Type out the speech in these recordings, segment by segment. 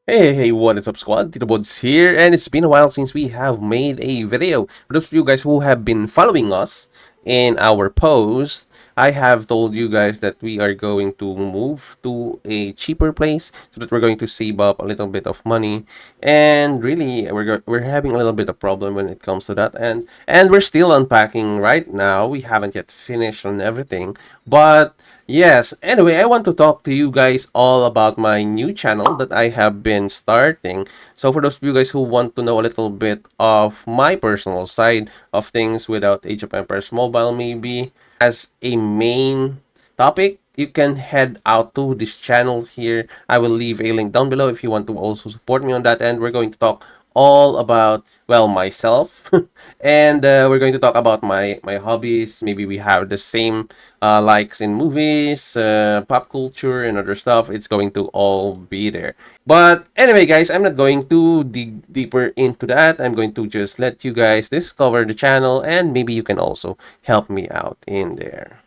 Hey, what is up, squad? TITOBODS here, and it's been a while since we have made a video. For those of you guys who have been following us in our post, I have told you guys that we are going to move to a cheaper place so that we're going to save up a little bit of money. And really, we're having a little bit of problem when it comes to that, and we're still unpacking right now. We haven't yet finished on everything, but yes, anyway, I want to talk to you guys all about my new channel that I have been starting. So for those of you guys who want to know a little bit of my personal side of things without Age of Empires Mobile maybe as a main topic, you can head out to this channel here. I will leave a link down below if you want to also support me on that, and we're going to talk all about, well, myself and we're going to talk about my hobbies. Maybe we have the same likes in movies, pop culture, and other stuff. It's going to all be there. But anyway, guys, I'm not going to dig deeper into that. I'm going to just let you guys discover the channel, and maybe you can also help me out in there.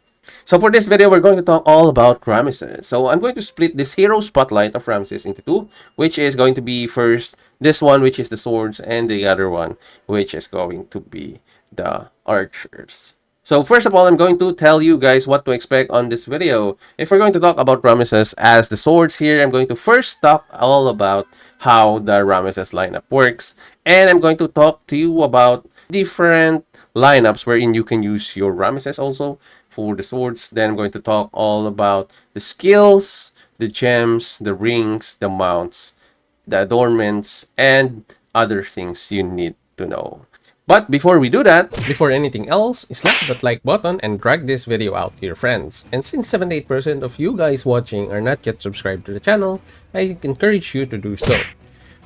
So for this video, we're going to talk all about Rameses. So I'm going to split this hero spotlight of Rameses into two, which is going to be first this one, which is the swords, and the other one, which is going to be the archers. So first of all, I'm going to tell you guys what to expect on this video. If we're going to talk about Rameses as the swords here, I'm going to first talk all about how the Rameses lineup works, and I'm going to talk to you about different lineups wherein you can use your Rameses also for the swords. Then I'm going to talk all about the skills, the gems, the rings, the mounts, the adornments, and other things you need to know. But before we do that, before anything else, slap that like button and drag this video out to your friends. And since 78% of you guys watching are not yet subscribed to the channel, I encourage you to do so.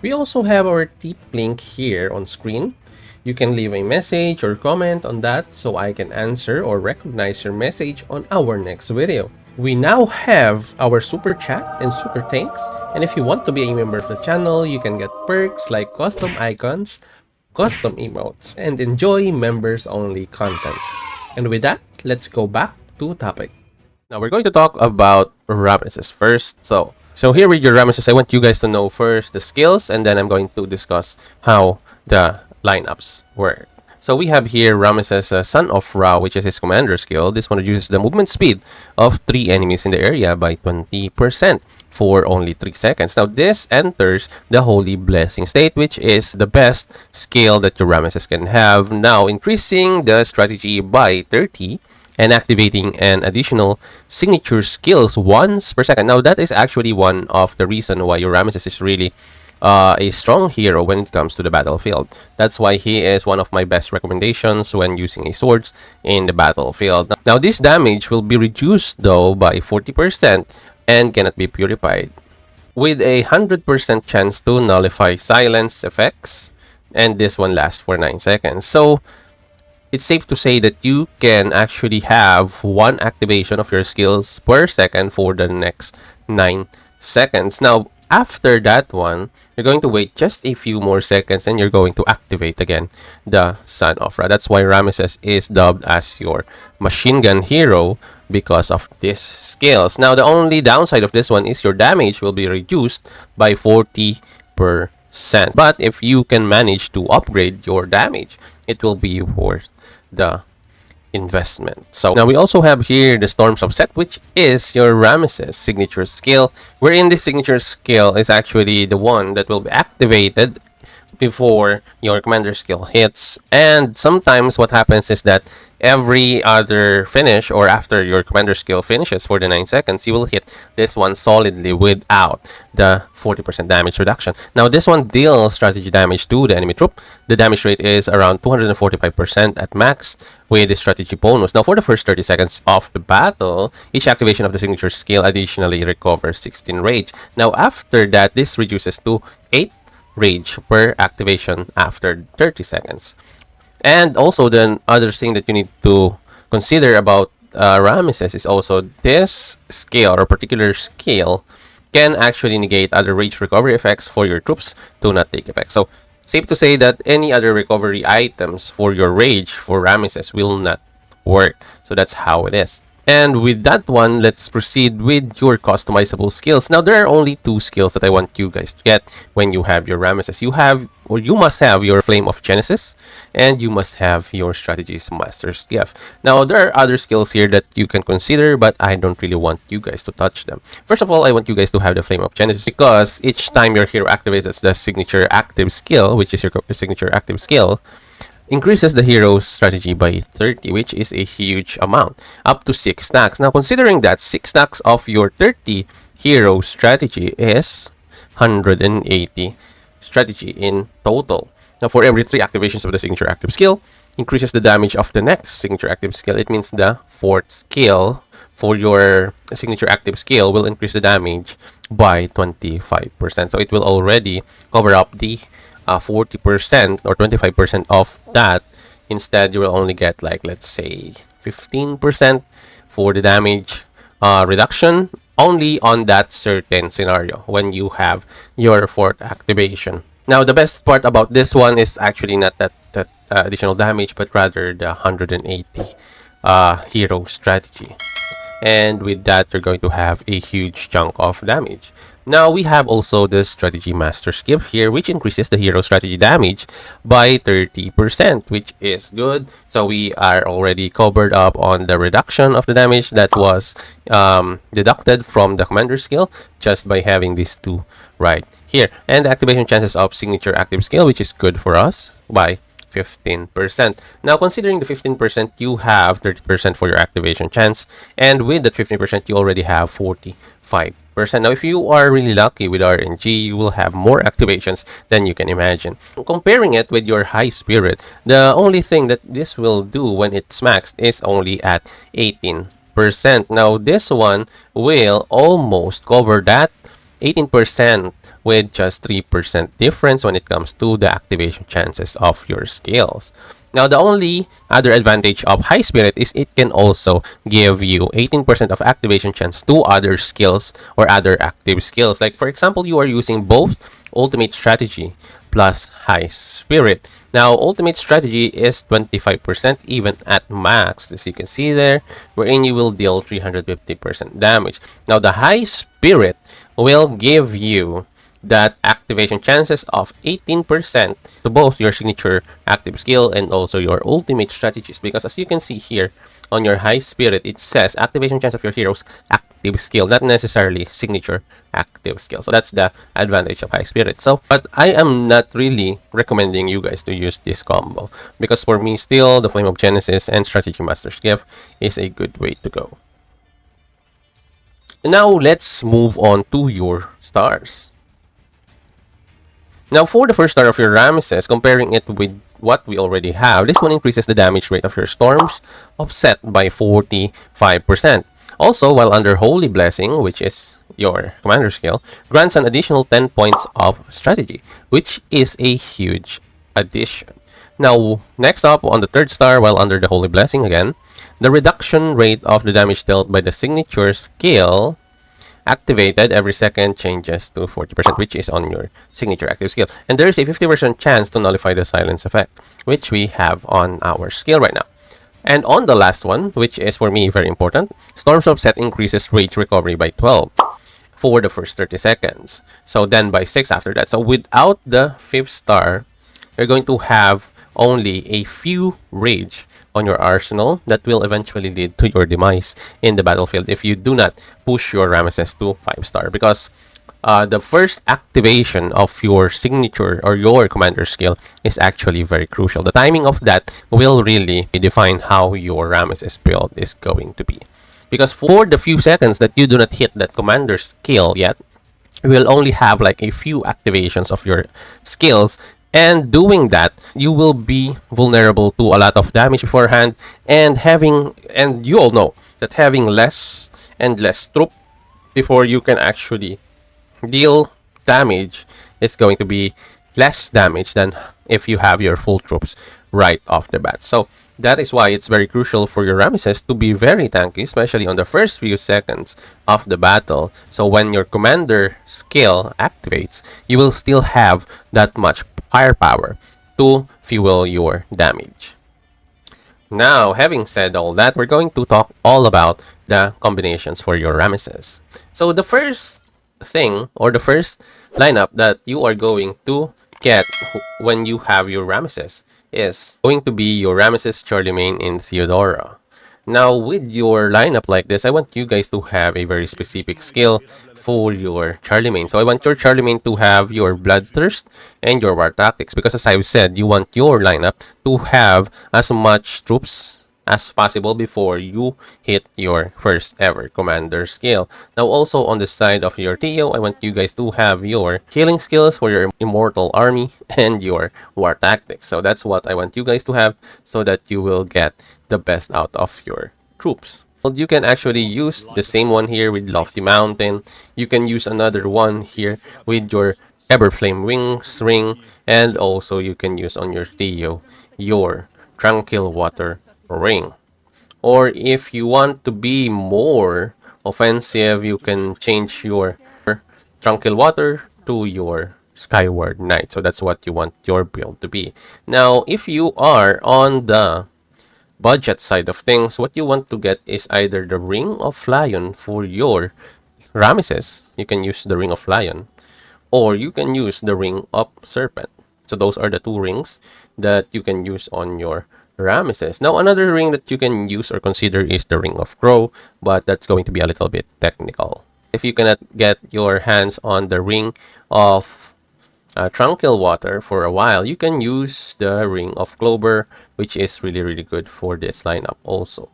We also have our tip link here on screen. You can leave a message or comment on that so I can answer or recognize your message on our next video. We now have our super chat and super thanks, and if you want to be a member of the channel, you can get perks like custom icons, custom emotes, and enjoy members only content. And with that, let's go back to topic. Now we're going to talk about Rameses first. So here with your Rameses, I want you guys to know first the skills, and then I'm going to discuss how the lineups work. So we have here Rameses, Son of Ra, which is his commander skill. This one reduces the movement speed of 3 enemies in the area by 20% for only 3 seconds. Now this enters the Holy Blessing state, which is the best skill that your Rameses can have. Now increasing the strategy by 30 and activating an additional signature skills once per second. Now that is actually one of the reason why your Rameses is really a strong hero when it comes to the battlefield. That's why he is one of my best recommendations when using a swords in the battlefield. Now this damage will be reduced though by 40% and cannot be purified, with a 100% chance to nullify silence effects, and this one lasts for 9 seconds. So it's safe to say that you can actually have one activation of your skills per second for the next 9 seconds. Now after that one, you're going to wait just a few more seconds and you're going to activate again the Son of Ra. That's why Rameses is dubbed as your machine gun hero, because of these skills. Now the only downside of this one is your damage will be reduced by 40%. But if you can manage to upgrade your damage, it will be worth the investment. So now we also have here the Storms of Set, which is your Rameses signature skill, wherein this signature skill is actually the one that will be activated before your commander skill hits. And sometimes what happens is that every other finish, or after your commander skill finishes for the 9 seconds, you will hit this one solidly without the 40% damage reduction. Now this one deals strategy damage to the enemy troop. The damage rate is around 245% at max with the strategy bonus. Now for the first 30 seconds of the battle, each activation of the signature skill additionally recovers 16 rage. Now after that, this reduces to 8 rage per activation after 30 seconds. And also the other thing that you need to consider about Rameses is also this skill, or particular skill, can actually negate other rage recovery effects for your troops to not take effect. So safe to say that any other recovery items for your rage for Rameses will not work. So that's how it is. And with that one, let's proceed with your customizable skills. Now, there are only two skills that I want you guys to get when you have your Ramesses. You have, or you must have your Flame of Genesis, and you must have your Strategies Master's Gift. Now, there are other skills here that you can consider, but I don't really want you guys to touch them. First of all, I want you guys to have the Flame of Genesis because each time your hero activates as the signature active skill, which is your signature active skill, increases the hero's strategy by 30, which is a huge amount, up to 6 stacks. Now, considering that 6 stacks of your 30 hero strategy is 180 strategy in total. Now, for every 3 activations of the signature active skill, increases the damage of the next signature active skill. It means the 4th skill for your signature active skill will increase the damage by 25%. So it will already cover up the 40% or 25% of that. Instead, you will only get, like, let's say 15% for the damage reduction only on that certain scenario when you have your 4th activation. Now, the best part about this one is actually not that additional damage, but rather the 180 hero strategy. And with that, you're going to have a huge chunk of damage. Now, we have also the Strategy Master's Gift here, which increases the hero strategy damage by 30%, which is good. So we are already covered up on the reduction of the damage that was deducted from the commander skill just by having these two right here. And the activation chances of signature active skill, which is good for us, by 15%. Now, considering the 15%, you have 30% for your activation chance, and with that 15%, you already have 45%. Now, if you are really lucky with RNG, you will have more activations than you can imagine. Comparing it with your high spirit, the only thing that this will do when it's maxed is only at 18%. Now, this one will almost cover that 18% with just 3% difference when it comes to the activation chances of your skills. Now, the only other advantage of High Spirit is it can also give you 18% of activation chance to other skills or other active skills. Like, for example, you are using both Ultimate Strategy plus High Spirit. Now, Ultimate Strategy is 25% even at max, as you can see there, wherein you will deal 350% damage. Now, the High Spirit will give you that activation chances of 18% to both your signature active skill and also your ultimate strategies, because as you can see here on your high spirit, it says activation chance of your hero's active skill, not necessarily signature active skill. So that's the advantage of high spirit. So, but I am not really recommending you guys to use this combo, because for me, still the Flame of Genesis and Strategy Master's Gift is a good way to go. Now let's move on to your stars. Now, for the first star of your Rameses, comparing it with what we already have, this one increases the damage rate of your storms, offset by 45%. Also, while under Holy Blessing, which is your commander skill, grants an additional 10 points of strategy, which is a huge addition. Now, next up, on the third star, while under the Holy Blessing again, the reduction rate of the damage dealt by the signature skill activated every second changes to 40%, which is on your signature active skill. And there is a 50% chance to nullify the silence effect, which we have on our skill right now. And on the last one, which is for me very important, Storm's Offset increases rage recovery by 12 for the first 30 seconds. So then by 6 after that. So without the 5th star, you're going to have only a few rage on your arsenal that will eventually lead to your demise in the battlefield if you do not push your Ramesses to 5-star, because the first activation of your signature or your commander skill is actually very crucial. The timing of that will really define how your Ramesses build is going to be, because for the few seconds that you do not hit that commander skill yet, you will only have like a few activations of your skills. And doing that, you will be vulnerable to a lot of damage beforehand, and you all know that having less and less troop before you can actually deal damage is going to be less damage than if you have your full troops right off the bat. So that is why it's very crucial for your Rameses to be very tanky, especially on the first few seconds of the battle. So when your commander skill activates, you will still have that much firepower to fuel your damage. Now, having said all that, we're going to talk all about the combinations for your Rameses. So the first thing or the first lineup that you are going to get when you have your Rameses is going to be your Ramesses Charlemagne and Theodora. Now, with your lineup like this, I want you guys to have a very specific skill for your Charlemagne. So I want your Charlemagne to have your Bloodthirst and your War Tactics because as I've said, you want your lineup to have as much troops as possible before you hit your first ever commander skill. Now also on the side of your Tio, I want you guys to have your healing skills for your immortal army and your war tactics. So that's what I want you guys to have so that you will get the best out of your troops. Well, you can actually use the same one here with Lofty Mountain. You can use another one here with your Everflame Wings Ring, and also you can use on your Theo your Tranquil Water Ring. Or if you want to be more offensive, you can change your Tranquil Water to your Skyward Knight. So that's what you want your build to be. Now, if you are on the budget side of things, what you want to get is either the Ring of Lion for your Rameses. You can use the Ring of Lion, or you can use the Ring of Serpent. So those are the two rings that you can use on your Rameses. Now, another ring that you can use or consider is the Ring of Crow, but that's going to be a little bit technical. If you cannot get your hands on the Ring of Tranquil Water for a while, you can use the Ring of Clover, which is really, really good for this lineup also.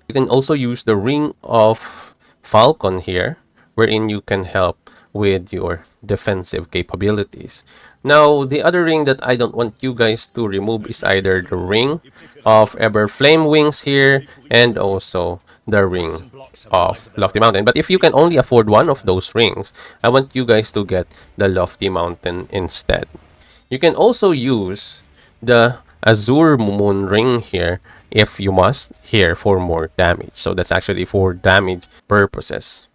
You can also use the Ring of Falcon here, wherein you can help with your defensive capabilities. Now, the other ring that I don't want you guys to remove is either the Ring of Everflame Wings here and also the Ring of Lofty Mountain. But if you can only afford one of those rings, I want you guys to get the Lofty Mountain instead. You can also use the Azure Moon Ring here if you must here for more damage. So that's actually for damage purposes.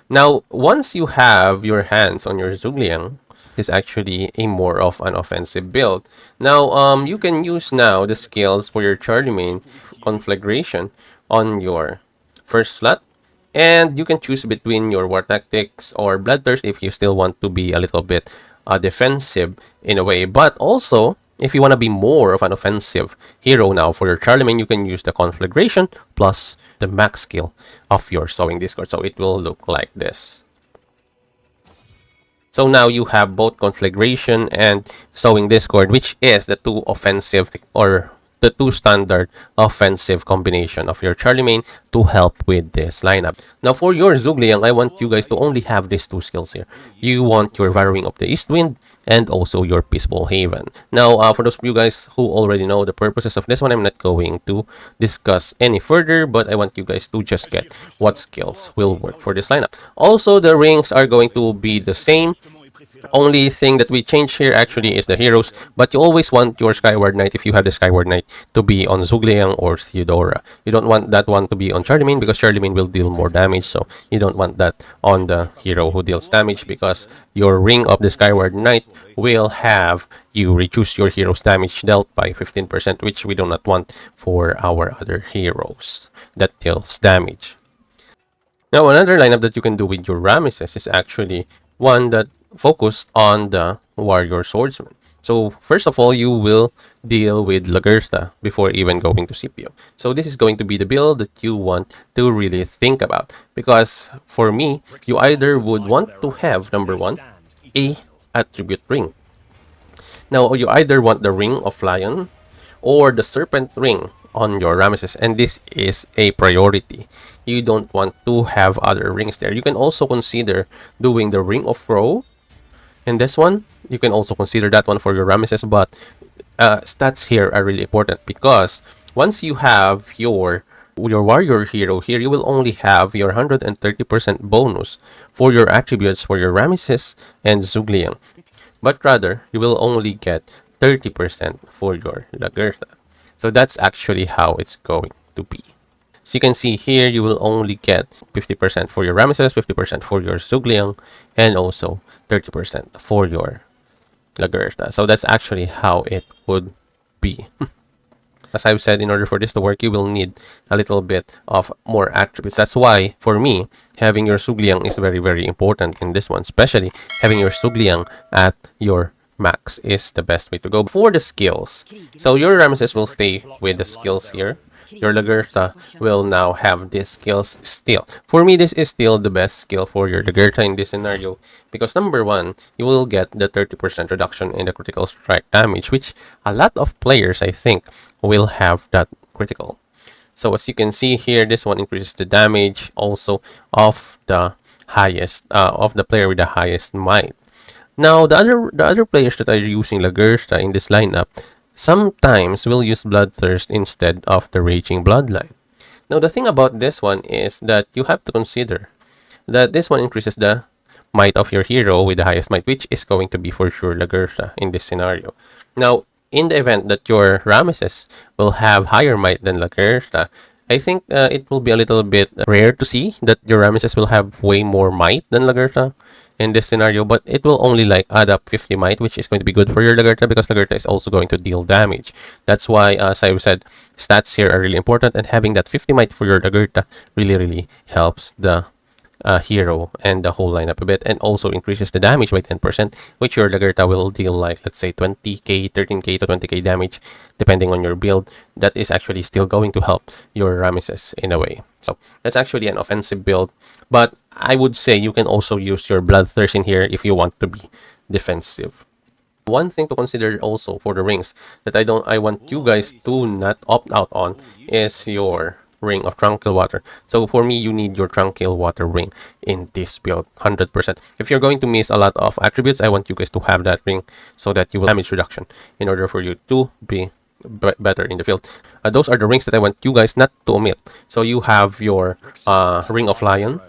Now, once you have your hands on your Zhuge Liang, is actually a more of an offensive build. Now, you can use now the skills for your Charlemagne conflagration on your first slot, and you can choose between your War Tactics or Bloodthirst if you still want to be a little bit defensive in a way. But also, if you want to be more of an offensive hero now for your Charlemagne, you can use the Conflagration plus the max skill of your Sowing Discord. So it will look like this. So now you have both Conflagration and Sowing Discord, which is the two offensive or the two standard offensive combination of your Charlemagne to help with this lineup. Now for your Zhuge Liang, I want you guys to only have these two skills here. You want your Varrowing of the East Wind and also your Peaceful Haven. Now for those of you guys who already know the purposes of this one, I'm not going to discuss any further, but I want you guys to just get what skills will work for this lineup. Also, the rings are going to be the same. Only thing that we change here actually is the heroes, but you always want your Skyward Knight, if you have the Skyward Knight, to be on Zhuge Liang or Theodora. You don't want that one to be on Charlemagne because Charlemagne will deal more damage, so you don't want that on the hero who deals damage because your Ring of the Skyward Knight will have you reduce your hero's damage dealt by 15%, which we do not want for our other heroes that deals damage. Now, another lineup that you can do with your Rameses is actually one that focused on the warrior swordsman. So first of all, you will deal with Lagertha before even going to Scipio. So this is going to be the build that you want to really think about. Because for me, you either would want to have, number one, a attribute ring. Now, you either want the Ring of Lion or the Serpent Ring on your Rameses, and this is a priority. You don't want to have other rings there. You can also consider doing the Ring of Crow. And this one, you can also consider that one for your Rameses, but stats here are really important because once you have your warrior hero here, you will only have your 130% bonus for your attributes for your Rameses and Zhuge Liang. But rather, you will only get 30% for your Lagertha. So that's actually how it's going to be. So you can see here, you will only get 50% for your Rameses, 50% for your Zhuge Liang, and also 30% for your Lagertha. So that's actually how it would be. as I've said, in order for this to work, you will need a little bit of more attributes. That's why, for me, having your Zhuge Liang is very, very important in this one. Especially having your Zhuge Liang at your max is the best way to go. For the skills, so your Rameses will stay with the skills here. Your Lagertha will now have these skills still. For me, this is still the best skill for your Lagertha in this scenario because number one, you will get the 30% reduction in the critical strike damage, which a lot of players, I think, will have that critical. So as you can see here, this one increases the damage also of the highest, of the player with the highest might. Now, the other players that are using Lagertha in this lineup sometimes will use Bloodthirst instead of the Raging Bloodline. Now, the thing about this one is that you have to consider that this one increases the might of your hero with the highest might, which is going to be for sure Lagertha in this scenario. Now, in the event that your Rameses will have higher might than Lagertha, I think it will be a little bit rare to see that your Rameses will have way more might than Lagertha in this scenario, but it will only like add up 50 might, which is going to be good for your Lagertha because Lagertha is also going to deal damage. That's why, as I've said, stats here are really important, and having that 50 might for your Lagertha really, really helps the hero and the whole lineup a bit, and also increases the damage by 10%, which your Lagertha will deal like, let's say, 20k, 13k to 20k damage, depending on your build. That is actually still going to help your Rameses in a way. So that's actually an offensive build, but I would say you can also use your Bloodthirst in here if you want to be defensive. One thing to consider also for the rings that I want you guys to not opt out on is your ring of tranquil water. So for me, you need your tranquil water ring in this build 100%. If you're going to miss a lot of attributes, I want you guys to have that ring so that you will damage reduction in order for you to be better in the field. Those are the rings that I want you guys not to omit. So you have your ring of lion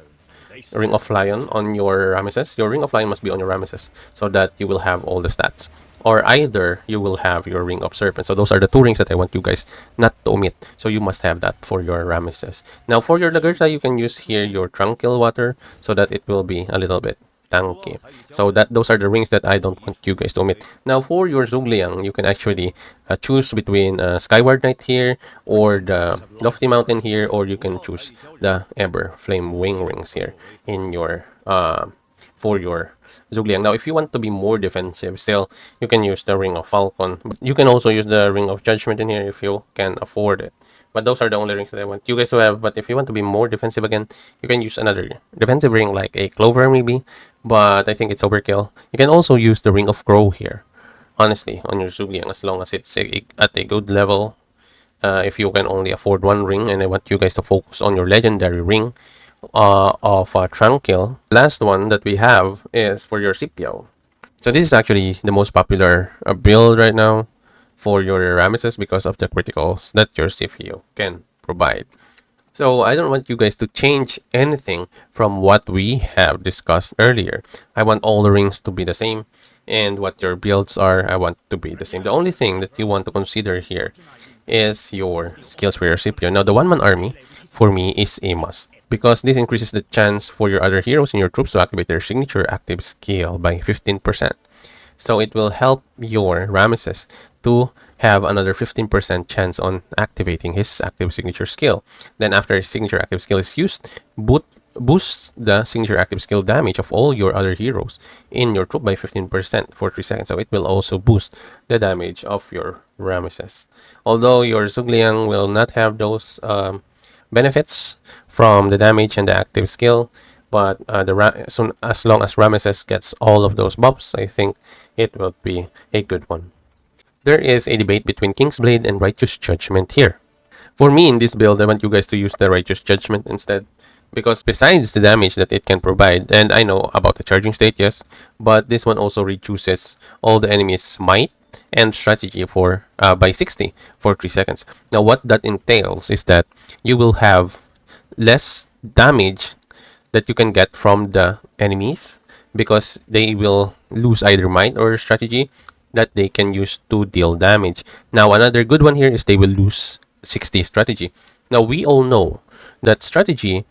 on your Rameses. Your ring of lion must be on your Rameses so that you will have all the stats. Or either you will have your ring of serpent. So those are the two rings that I want you guys not to omit. So you must have that for your Rameses. Now for your Lagertha, you can use here your tranquil water so that it will be a little bit tanky. So those are the rings that I don't want you guys to omit. Now for your Zhuge Liang, you can actually choose between Skyward Knight here or the Lofty Mountain here, or you can choose the Ever Flame Wing rings here in your for your Zhuge Liang. Now, if you want to be more defensive, still, you can use the Ring of Falcon. You can also use the Ring of Judgement in here if you can afford it. But those are the only rings that I want you guys to have. But if you want to be more defensive again, you can use another defensive ring like a Clover maybe. But I think it's overkill. You can also use the Ring of Crow here. Honestly, on your Zhuge Liang, as long as it's at a good level. If you can only afford one ring, and I want you guys to focus on your legendary ring of Tranquil. Last one that we have is for your Scipio. So this is actually the most popular build right now for your Rameses because of the criticals that your Scipio can provide. So I don't want you guys to change anything from what we have discussed earlier. I want all the rings to be the same, and what your builds are, I want to be the same. The only thing that you want to consider here is your skills for your Scipio. Now, the one-man army, for me, is a must because this increases the chance for your other heroes in your troops to activate their signature active skill by 15%. So it will help your Rameses to have another 15% chance on activating his active signature skill. Then after his signature active skill is used, boosts the signature active skill damage of all your other heroes in your troop by 15% for 3 seconds. So it will also boost the damage of your Rameses. Although your Zhuge Liang will not have those benefits from the damage and the active skill, but as long as Rameses gets all of those buffs, I think it will be a good one. There is a debate between King's Blade and Righteous Judgment here. For me, in this build, I want you guys to use the Righteous Judgment instead, because besides the damage that it can provide, and I know about the charging state, yes, but this one also reduces all the enemy's might and strategy for by 60 for 3 seconds. Now, what that entails is that you will have less damage that you can get from the enemies because they will lose either might or strategy that they can use to deal damage. Now, another good one here is they will lose 60 strategy. Now, we all know that strategy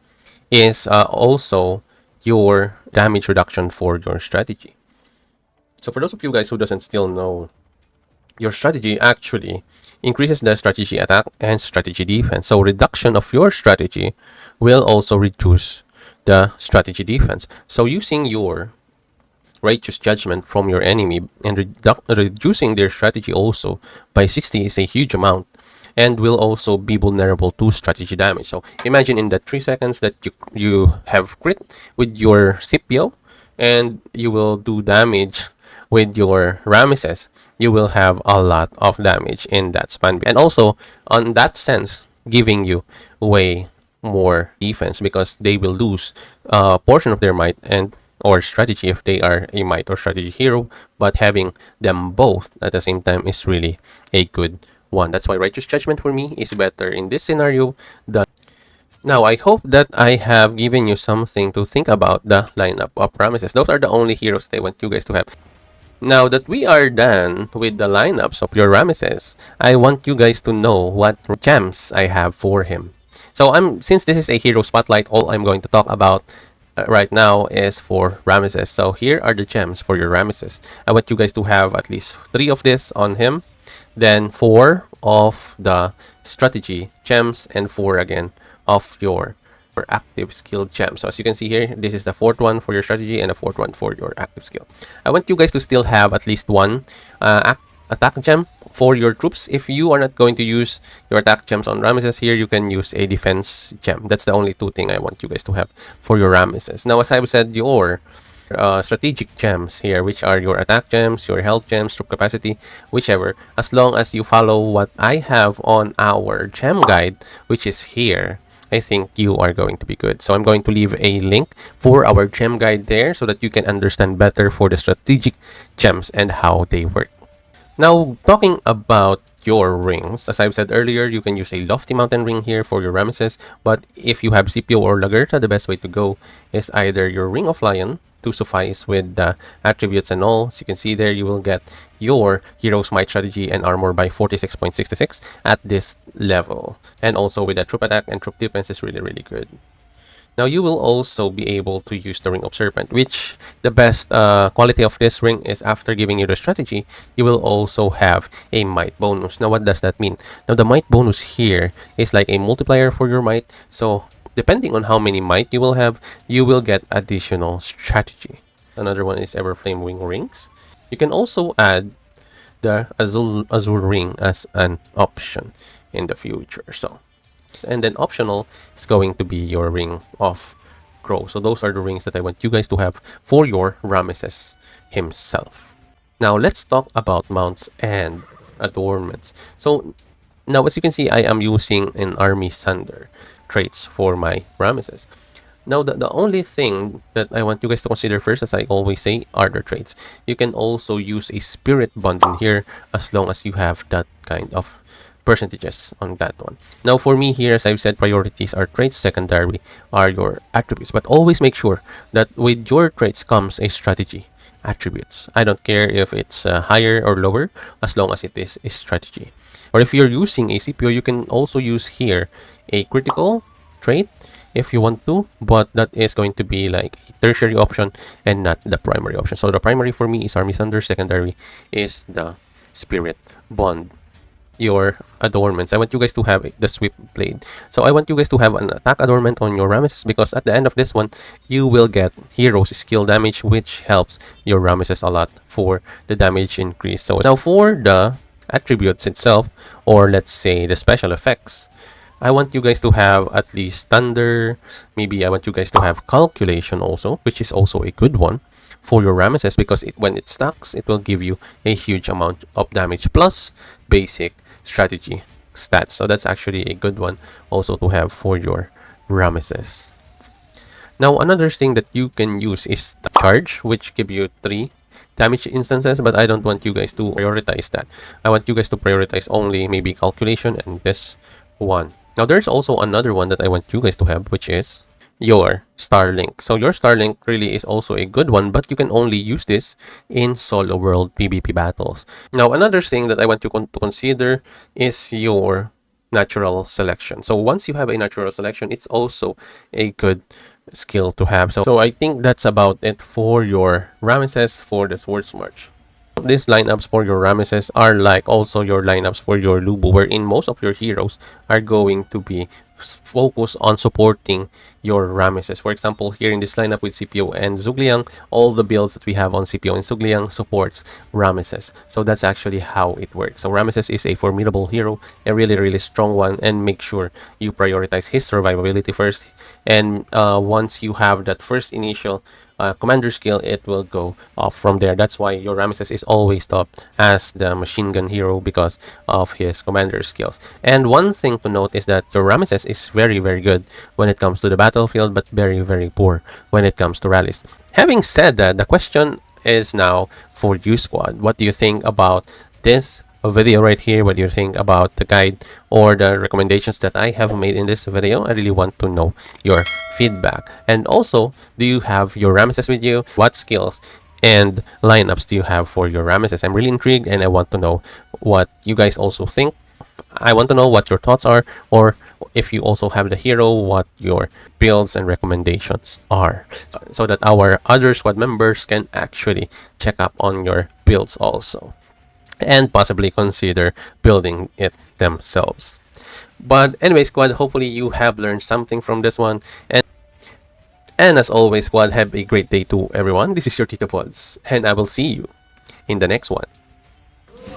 is also your damage reduction for your strategy. So for those of you guys who doesn't still know your strategy actually increases the strategy attack and strategy defense. So reduction of your strategy will also reduce the strategy defense. So using your righteous judgment from your enemy and reducing their strategy also by 60 is a huge amount and will also be vulnerable to strategy damage. So imagine in the 3 seconds that you have crit with your Scipio and you will do damage with your Rameses, you will have a lot of damage in that span. And also, on that sense, giving you way more defense because they will lose a portion of their might and or strategy if they are a might or strategy hero, but having them both at the same time is really a good one. That's why righteous judgment for me is better in this scenario than now. I hope that I have given you something to think about the lineup of Rameses. Those are the only heroes that I want you guys to have. Now that we are done with the lineups of your Rameses, I want you guys to know what gems I have for him. So since this is a hero spotlight, all I'm going to talk about right now is for Rameses. So here are the gems for your Rameses. I want you guys to have at least 3 of this on him, then 4 of the strategy gems, and 4 again of your active skill gem. So as you can see here, this is the 4th one for your strategy and the 4th one for your active skill. I want you guys to still have at least one attack gem for your troops. If you are not going to use your attack gems on Rameses here, you can use a defense gem. That's the only 2 things I want you guys to have for your Rameses. Now, as I've said, your strategic gems here, which are your attack gems, your health gems, troop capacity, whichever, as long as you follow what I have on our gem guide, which is here, I think you are going to be good. So I'm going to leave a link for our gem guide there so that you can understand better for the strategic gems and how they work. Now, talking about your rings, as I've said earlier, you can use a lofty mountain ring here for your Rameses, but if you have Scipio or Lagertha, the best way to go is either your ring of lion to suffice with the attributes and all. As you can see there, you will get your hero's might, strategy, and armor by 46.66 at this level. And also with the troop attack and troop defense is really, really good. Now you will also be able to use the Ring of Serpent, which the best quality of this ring is after giving you the strategy, you will also have a might bonus. Now what does that mean? Now the might bonus here is like a multiplier for your might. So depending on how many might you will have, you will get additional strategy. Another one is Everflame Wing Rings. You can also add the Azure Ring as an option in the future. So and then optional is going to be your Ring of Crow. So those are the rings that I want you guys to have for your Rameses himself. Now let's talk about mounts and adornments. So now as you can see, I am using an Army Sunder traits for my Rameses. Now, the only thing that I want you guys to consider first, as I always say, are the traits. You can also use a spirit bond in here as long as you have that kind of percentages on that one. Now, for me here, as I've said, priorities are traits, secondary are your attributes. But always make sure that with your traits comes a strategy attributes. I don't care if it's higher or lower, as long as it is a strategy. Or if you're using a Scipio, you can also use here a critical trait if you want to, but that is going to be like a tertiary option and not the primary option. So the primary for me is Army Sunder, secondary is the Spirit Bond. Your adornments, I want you guys to have the Sweep Blade. So I want you guys to have an attack adornment on your Rameses, because at the end of this one, you will get hero's skill damage, which helps your Rameses a lot for the damage increase. So now for the attributes itself, or let's say the special effects, I want you guys to have at least Thunder. Maybe I want you guys to have Calculation also, which is also a good one for your Rameses, because when it stacks, it will give you a huge amount of damage plus basic strategy stats. So that's actually a good one also to have for your Rameses. Now another thing that you can use is the charge, which give you 3 damage instances, but I don't want you guys to prioritize that. I want you guys to prioritize only maybe Calculation and this one. Now there's also another one that I want you guys to have, which is your Starlink. So your Starlink really is also a good one, but you can only use this in solo world PvP battles. Now another thing that I want you to consider is your natural selection. So once you have a natural selection, it's also a good skill to have. So I think that's about it for your Rameses for the Swords March. These lineups for your Rameses are like also your lineups for your Lubu, wherein most of your heroes are going to be focused on supporting your Rameses. For example, here in this lineup with Scipio and Zhuge Liang, all the builds that we have on Scipio and Zhuge Liang supports Rameses. So that's actually how it works. So Rameses is a formidable hero, a really strong one, and make sure you prioritize his survivability first. And once you have that first initial commander skill, it will go off from there. That's why your Rameses is always top as the machine gun hero because of his commander skills. And one thing to note is that your Rameses is very good when it comes to the battlefield, but very poor when it comes to rallies. Having said that, the question is now for you, squad. What do you think about this video right here? What do you think about the guide or the recommendations that I have made in this video? I really want to know your feedback. And also, do you have your Rameses with you? What skills and lineups do you have for your Rameses? I'm really intrigued and I want to know what you guys also think. I want to know what your thoughts are, or if you also have the hero, what your builds and recommendations are, so that our other squad members can actually check up on your builds also and possibly consider building it themselves. But anyway, squad, hopefully you have learned something from this one. And as always, squad, have a great day to everyone. This is your TITOBODS, and I will see you in the next one.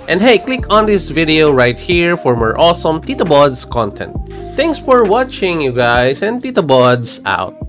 And hey, click on this video right here for more awesome TITOBODS content. Thanks for watching, you guys, and TITOBODS out.